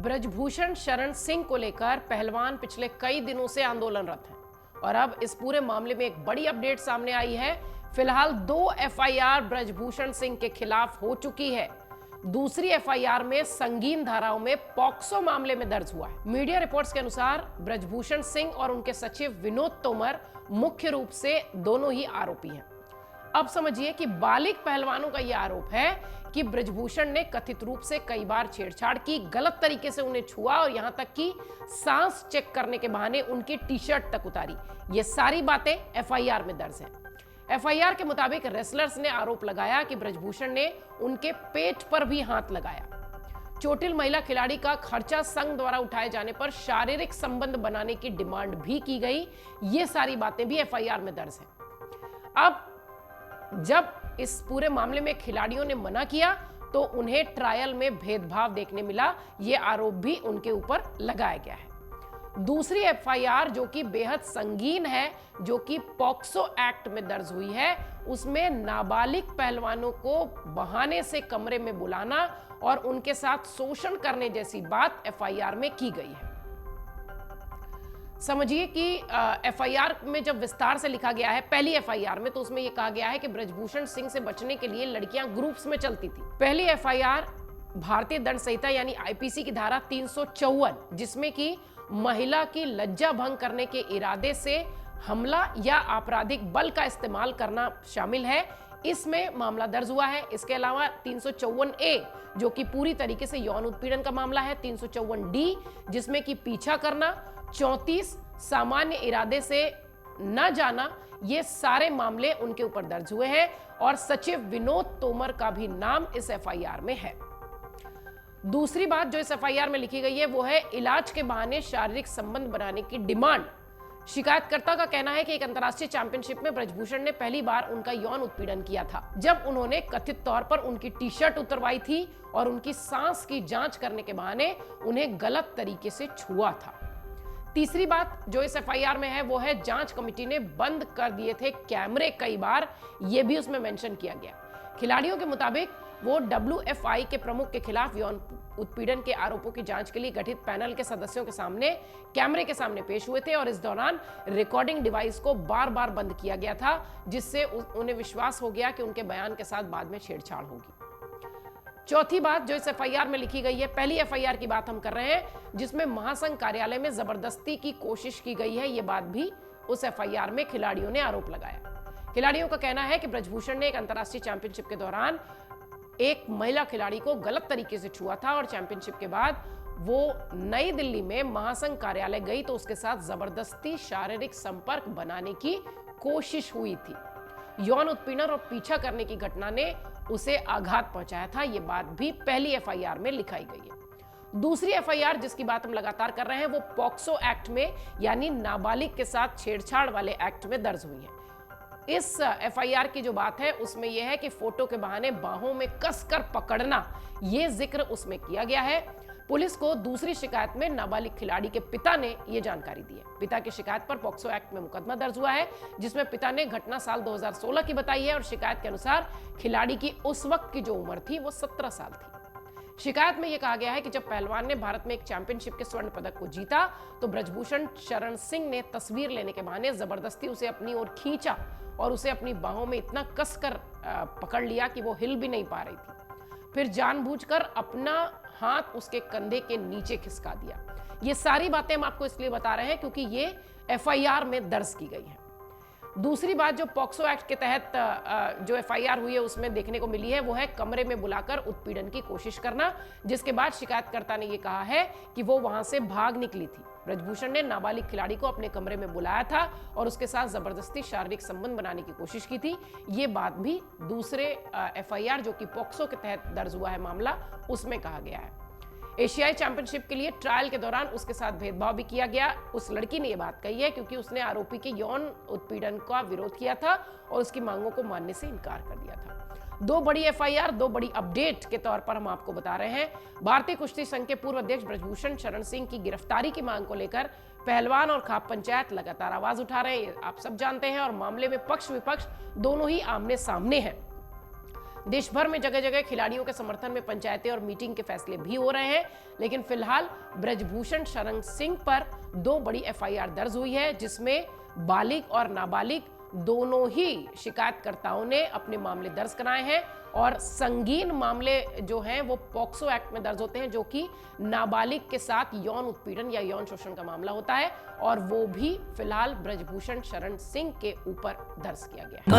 ब्रजभूषण शरण सिंह को लेकर पहलवान पिछले कई दिनों से आंदोलनरत हैं और अब इस पूरे मामले में एक बड़ी अपडेट सामने आई है। फिलहाल 2 एफआईआर ब्रजभूषण सिंह के खिलाफ हो चुकी है। दूसरी एफआईआर में संगीन धाराओं में पॉक्सो मामले में दर्ज हुआ है। मीडिया रिपोर्ट्स के अनुसार ब्रजभूषण सिंह और उनके सचिव विनोद तोमर मुख्य रूप से दोनों ही आरोपी हैं। अब समझिए कि बालिग पहलवानों का यह आरोप है कि ब्रजभूषण ने कथित रूप से कई बार छेड़छाड़ की, गलत तरीके से उन्हें छुआ और यहां तक कि सांस चेक करने के बहाने उनकी टी-शर्ट तक उतारी। ये सारी बातें एफआईआर में दर्ज हैं। एफआईआर के मुताबिक रेसलर्स ने आरोप लगाया कि ब्रजभूषण ने उनके पेट पर भी हाथ लगाया। चोटिल महिला खिलाड़ी का खर्चा संघ द्वारा उठाए जाने पर शारीरिक संबंध बनाने की डिमांड भी की गई। ये सारी बातें भी एफआईआर में दर्ज हैं। अब जब इस पूरे मामले में खिलाड़ियों ने मना किया तो उन्हें ट्रायल में भेदभाव देखने मिला। यह आरोप भी उनके ऊपर लगाया गया है। दूसरी एफआईआर जो कि बेहद संगीन है, जो कि पॉक्सो एक्ट में दर्ज हुई है, उसमें नाबालिग पहलवानों को बहाने से कमरे में बुलाना और उनके साथ शोषण करने जैसी बात एफआईआर में की गई है। समझिए कि एफआईआर में जब विस्तार से लिखा गया है, पहली एफआईआर में, तो उसमें यह कहा गया है कि ब्रजभूषण सिंह से बचने के लिए लड़कियां ग्रुप्स में चलती थी। पहली एफआईआर भारतीय दंड संहिता यानी आईपीसी की धारा 354, जिसमें कि महिला की लज्जा भंग करने के इरादे से हमला या आपराधिक बल का इस्तेमाल करना शामिल है, इसमें मामला दर्ज हुआ है। इसके अलावा 354A जो कि पूरी तरीके से यौन उत्पीड़न का मामला है, 354D जिसमें कि पीछा करना, 34 सामान्य इरादे से न जाना, ये सारे मामले उनके ऊपर दर्ज हुए हैं और सचिव विनोद तोमर का भी नाम इस एफआईआर में है। दूसरी बात जो इस एफआईआर में लिखी गई है वो है इलाज के बहाने शारीरिक संबंध बनाने की डिमांड। शिकायतकर्ता का कहना है कि एक अंतर्राष्ट्रीय चैंपियनशिप में ब्रजभूषण ने पहली बार उनका यौन उत्पीड़न किया था, जब उन्होंने कथित तौर पर उनकी टी-शर्ट उतरवाई थी और उनकी सांस की जांच करने के बहाने उन्हें गलत तरीके से छुआ था। तीसरी बात जो इस एफआईआर में है वो है जांच कमेटी ने बंद कर दिए थे कैमरे कई बार, ये भी उसमें मेंशन किया गया। खिलाड़ियों के मुताबिक वो WFI के प्रमुख के खिलाफ यौन उत्पीड़न के आरोपों की जांच के लिए गठित पैनल के सदस्यों के सामने कैमरे के सामने पेश हुए थे और इस दौरान रिकॉर्डिंग डिवाइस को बार बार बंद किया गया था, जिससे उन्हें विश्वास हो गया कि उनके बयान के साथ बाद में छेड़छाड़ होगी। चौथी बात जो इस एफआईआर में लिखी गई है, पहली एफआईआर की बात हम कर रहे हैं जिसमें महासंघ कार्यालय में जबरदस्ती की कोशिश की गई है, ये बात भी उस एफआईआर में खिलाड़ियों ने आरोप लगाया। खिलाड़ियों का कहना है कि ब्रजभूषण ने एक अंतर्राष्ट्रीय चैंपियनशिप के दौरान एक महिला खिलाड़ी को गलत तरीके से छुआ था और चैंपियनशिप के बाद वो नई दिल्ली में महासंघ कार्यालय गई तो उसके साथ जबरदस्ती शारीरिक संपर्क बनाने की कोशिश हुई थी। यौन उत्पीड़न और पीछा करने की घटना ने उसे आघात पहुंचाया था, ये बात भी पहली एफआईआर में लिखाई गई है। दूसरी एफआईआर जिसकी बात हम लगातार कर रहे हैं वो पॉक्सो एक्ट में यानी नाबालिग के साथ छेड़छाड़ वाले एक्ट में दर्ज हुई है। इस एफआईआर की जो बात है उसमें यह है कि फोटो के बहाने बाहों में कसकर पकड़ना, ये जिक्र उसमें किया गया है। पुलिस को दूसरी शिकायत में नाबालिग खिलाड़ी के पिता ने यह जानकारी दी है। पिता की शिकायत पर पॉक्सो एक्ट में मुकदमा दर्ज हुआ है, जिसमें पिता ने घटना साल 2016 की बताई है और शिकायत के अनुसार खिलाड़ी की उस वक्त की जो उम्र थी वो 17 साल थी। शिकायत में यह कहा गया है कि जब पहलवान ने भारत में एक चैंपियनशिप के स्वर्ण पदक को जीता तो ब्रजभूषण शरण सिंह ने तस्वीर लेने के बहाने जबरदस्ती उसे अपनी ओर खींचा और उसे अपनी बाहों में इतना कसकर पकड़ लिया कि वो हिल भी नहीं पा रही थी। फिर जानबूझकर अपना हाथ उसके कंधे के नीचे खिसका दिया। ये सारी बातें हम आपको इसलिए बता रहे हैं क्योंकि ये एफआईआर में दर्ज की गई है। दूसरी बात जो पॉक्सो एक्ट के तहत जो एफआईआर हुई है उसमें देखने को मिली है वो है कमरे में बुलाकर उत्पीड़न की कोशिश करना, जिसके बाद शिकायतकर्ता ने यह कहा है कि वो वहां से भाग निकली थी। ब्रजभूषण ने नाबालिग खिलाड़ी को अपने कमरे में बुलाया था और उसके साथ जबरदस्ती शारीरिक संबंध बनाने की कोशिश की थी। ये बात भी दूसरे एफआईआर जो कि पॉक्सो के तहत दर्ज हुआ है मामला, उसमें कहा गया है। एशियाई चैंपियनशिप के लिए ट्रायल के दौरान उसके साथ भेदभाव भी किया गया। उस लड़की ने यह बात कही है क्योंकि उसने आरोपी के यौन उत्पीड़न का विरोध किया था और उसकी मांगों को मानने से इनकार कर दिया था। दो बड़ी एफआईआर, दो बड़ी अपडेट के तौर पर हम आपको बता रहे हैं। भारतीय कुश्ती संघ के पूर्व अध्यक्ष ब्रजभूषण शरण सिंह की गिरफ्तारी की मांग को लेकर पहलवान और खाप पंचायत लगातार आवाज उठा रहे हैं, आप सब जानते हैं, और मामले में पक्ष विपक्ष दोनों ही आमने सामने हैं। देश भर में जगह जगह खिलाड़ियों के समर्थन में पंचायतें और मीटिंग के फैसले भी हो रहे हैं, लेकिन फिलहाल ब्रजभूषण शरण सिंह पर 2 बड़ी एफआईआर दर्ज हुई है, जिसमें बालिग और नाबालिग दोनों ही शिकायतकर्ताओं ने अपने मामले दर्ज कराए हैं और संगीन मामले जो हैं वो पॉक्सो एक्ट में दर्ज होते हैं, जो कि नाबालिग के साथ यौन उत्पीड़न या यौन शोषण का मामला होता है, और वो भी फिलहाल ब्रजभूषण शरण सिंह के ऊपर दर्ज किया गया है।